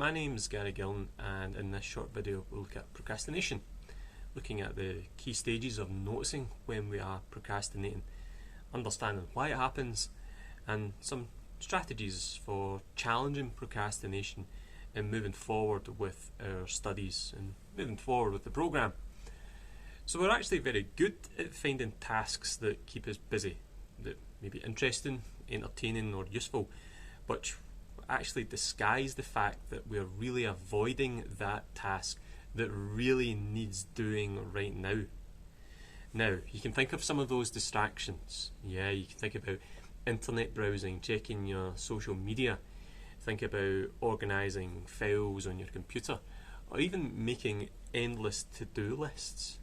My name's Gary Gillen, and in this short video we'll look at procrastination, looking at the key stages of noticing when we are procrastinating, understanding why it happens, and some strategies for challenging procrastination and moving forward with our studies and moving forward with the programme. So we're actually very good at finding tasks that keep us busy, that may be interesting, entertaining or useful, but actually disguise the fact that we're really avoiding that task that really needs doing right now. Now, you can think of some of those distractions. Yeah, you can think about internet browsing, checking your social media, think about organising files on your computer, or even making endless to-do lists.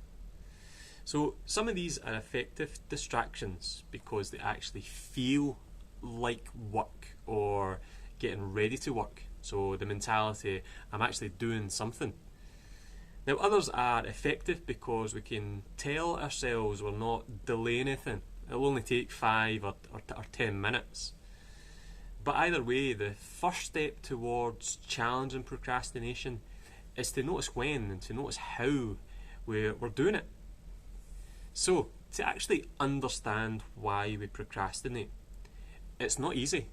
So some of these are effective distractions because they actually feel like work or getting ready to work. So the mentality, I'm actually doing something. Now others are effective because we can tell ourselves we're not delaying anything. It'll only take 5 or 10 minutes. But either way, the first step towards challenging procrastination is to notice when and to notice how we're doing it. So, to actually understand why we procrastinate, it's not easy.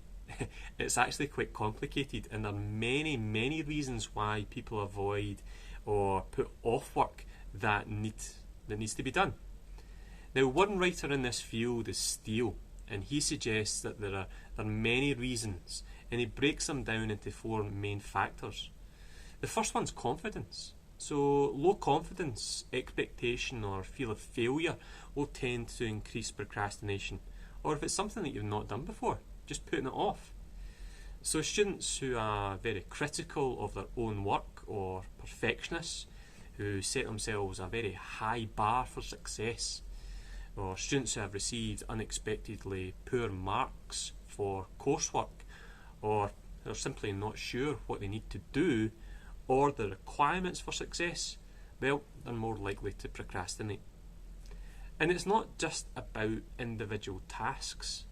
It's actually quite complicated, and there are many reasons why people avoid or put off work that needs to be done. Now, one writer in this field is Steele, and he suggests that there are many reasons, and he breaks them down into 4 main factors. The first one's confidence. So low confidence, expectation or feel of failure will tend to increase procrastination, or if it's something that you've not done before, just putting it off. So students who are very critical of their own work or perfectionists who set themselves a very high bar for success, or students who have received unexpectedly poor marks for coursework, or who are simply not sure what they need to do or the requirements for success, well, they're more likely to procrastinate. And it's not just about individual tasks.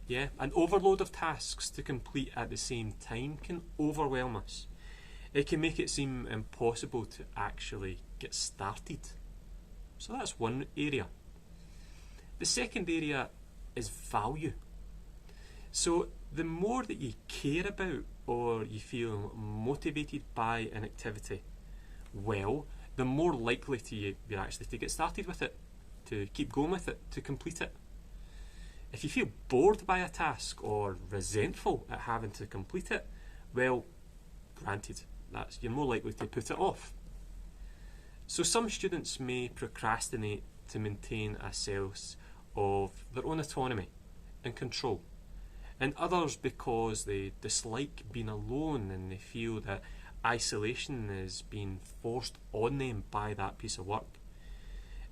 Yeah, an overload of tasks to complete at the same time can overwhelm us. It can make it seem impossible to actually get started. So that's one area. The second area is value. So the more that you care about or you feel motivated by an activity, well, the more likely you're actually to get started with it, to keep going with it, to complete it. If you feel bored by a task or resentful at having to complete it, well, granted, you're more likely to put it off. So some students may procrastinate to maintain a sense of their own autonomy and control, and others because they dislike being alone and they feel that isolation is being forced on them by that piece of work.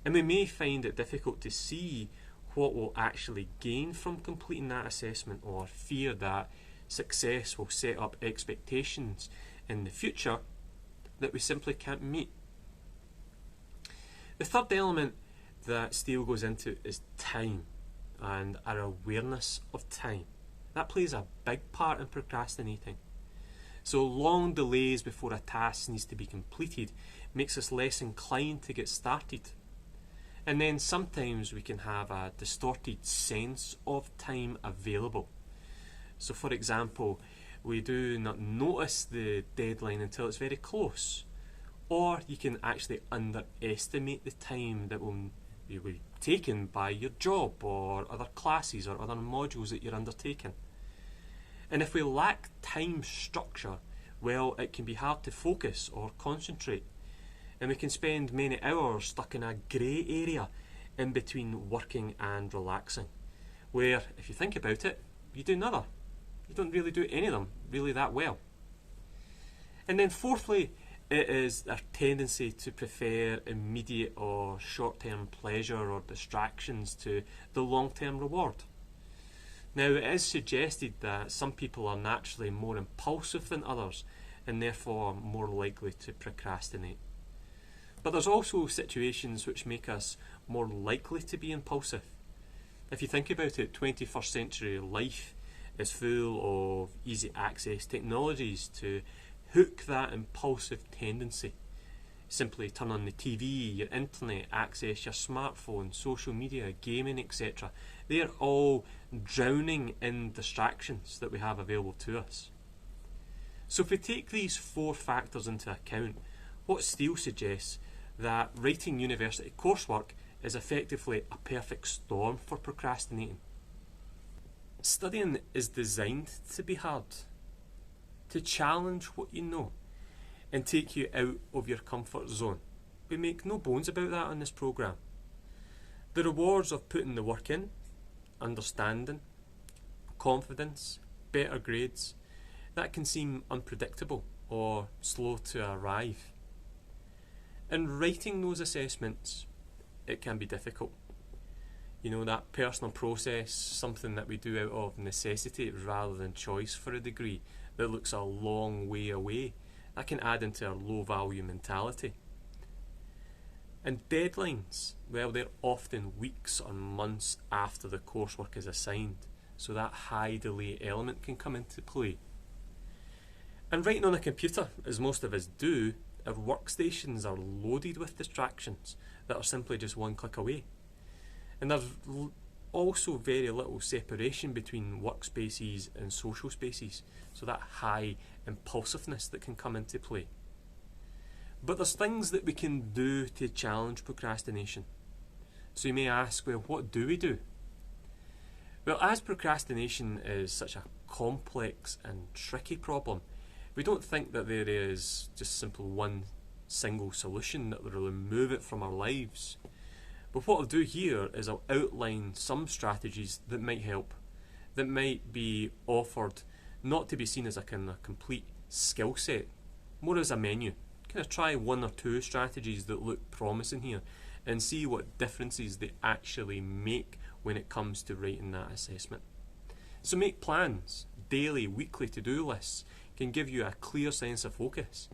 And we may find it difficult to see what we'll actually gain from completing that assessment, or fear that success will set up expectations in the future that we simply can't meet. The third element that Steele goes into is time and our awareness of time. That plays a big part in procrastinating. So long delays before a task needs to be completed makes us less inclined to get started. And then sometimes we can have a distorted sense of time available. So for example, we do not notice the deadline until it's very close, or you can actually underestimate the time that will be taken by your job or other classes or other modules that you're undertaking. And if we lack time structure, well, it can be hard to focus or concentrate, and we can spend many hours stuck in a grey area in between working and relaxing, where, if you think about it, you do none. You don't really do any of them really that well. And then fourthly, it is a tendency to prefer immediate or short-term pleasure or distractions to the long-term reward. Now, it is suggested that some people are naturally more impulsive than others and therefore more likely to procrastinate. But there's also situations which make us more likely to be impulsive. If you think about it, 21st century life is full of easy access technologies to hook that impulsive tendency. Simply turn on the TV, your internet access, your smartphone, social media, gaming, etc. They are all drowning in distractions that we have available to us. So if we take these 4 factors into account, what Steele suggests that writing university coursework is effectively a perfect storm for procrastinating. Studying is designed to be hard, to challenge what you know and take you out of your comfort zone. We make no bones about that on this programme. The rewards of putting the work in, understanding, confidence, better grades, that can seem unpredictable or slow to arrive. In writing those assessments, it can be difficult. You know, that personal process, something that we do out of necessity rather than choice for a degree that looks a long way away, that can add into our low value mentality. And deadlines, well, they're often weeks or months after the coursework is assigned, so that high delay element can come into play. And writing on a computer, as most of us do, our workstations are loaded with distractions that are simply just one click away. And there's also very little separation between workspaces and social spaces, so that high impulsiveness that can come into play. But there's things that we can do to challenge procrastination. So you may ask, well, what do we do? Well, as procrastination is such a complex and tricky problem, we don't think that there is just simple one single solution that will remove it from our lives. But what I'll do here is I'll outline some strategies that might help, that might be offered not to be seen as a kind of complete skill set, more as a menu. Kind of try 1 or 2 strategies that look promising here and see what differences they actually make when it comes to writing that assessment. So make plans, daily, weekly to-do lists can give you a clear sense of focus.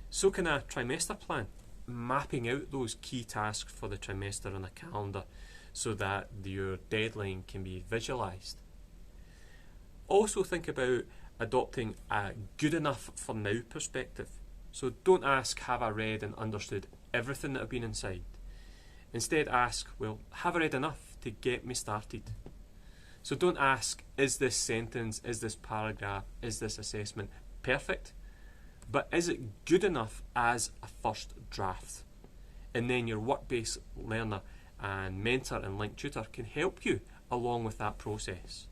So can a trimester plan, mapping out those key tasks for the trimester on a calendar so that your deadline can be visualised. Also think about adopting a good enough for now perspective. So don't ask, have I read and understood everything that I've been inside? Instead ask, well, have I read enough to get me started? So don't ask, is this sentence, is this paragraph, is this assessment perfect? But is it good enough as a first draft? And then your work-based learner and mentor and link tutor can help you along with that process.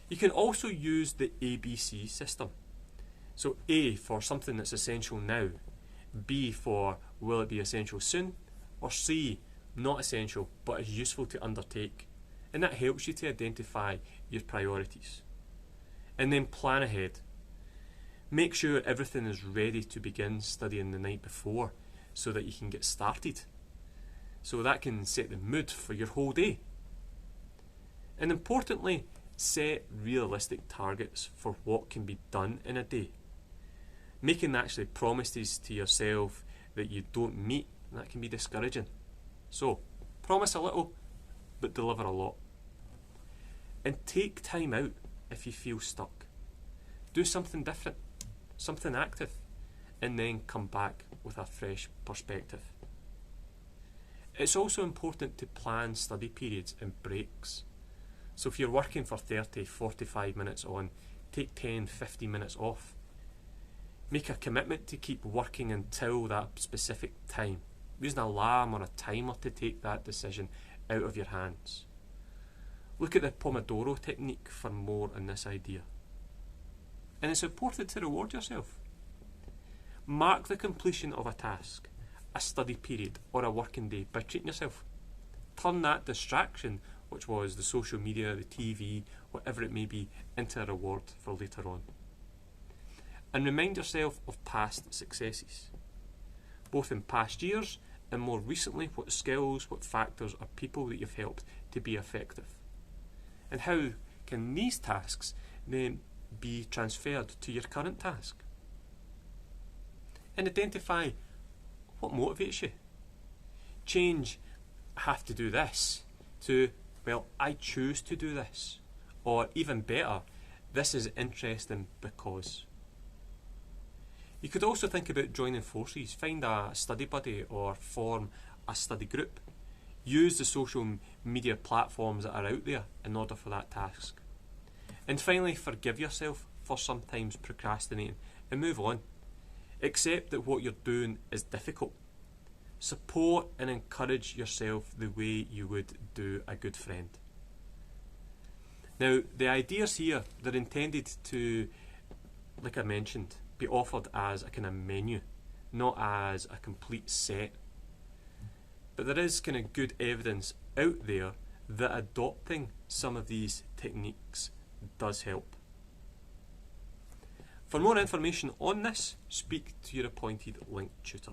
You can also use the ABC system. So A for something that's essential now, B for will it be essential soon, or C, not essential but is useful to undertake. And that helps you to identify your priorities. And then plan ahead. Make sure everything is ready to begin studying the night before so that you can get started. So that can set the mood for your whole day. And importantly, set realistic targets for what can be done in a day. Making actually promises to yourself that you don't meet, that can be discouraging. So, promise a little, but deliver a lot. And take time out if you feel stuck. Do something different, something active, and then come back with a fresh perspective. It's also important to plan study periods and breaks. So if you're working for 30, 45 minutes on, take 10, 15 minutes off. Make a commitment to keep working until that specific time. Use an alarm or a timer to take that decision out of your hands. Look at the Pomodoro technique for more on this idea. And it's important to reward yourself. Mark the completion of a task, a study period or a working day by treating yourself. Turn that distraction, which was the social media, the TV, whatever it may be, into a reward for later on. And remind yourself of past successes, both in past years and more recently what skills, what factors or people that you've helped to be effective. And how can these tasks then be transferred to your current task? And identify what motivates you. Change, I have to do this, to, well, I choose to do this. Or even better, this is interesting because. You could also think about joining forces. Find a study buddy or form a study group. Use the social media platforms that are out there in order for that task. And finally, forgive yourself for sometimes procrastinating and move on. Accept that what you're doing is difficult. Support and encourage yourself the way you would do a good friend. Now, the ideas here, they're intended to, like I mentioned, be offered as a kind of menu, not as a complete set. But there is kind of good evidence out there that adopting some of these techniques does help. For more information on this, speak to your appointed link tutor.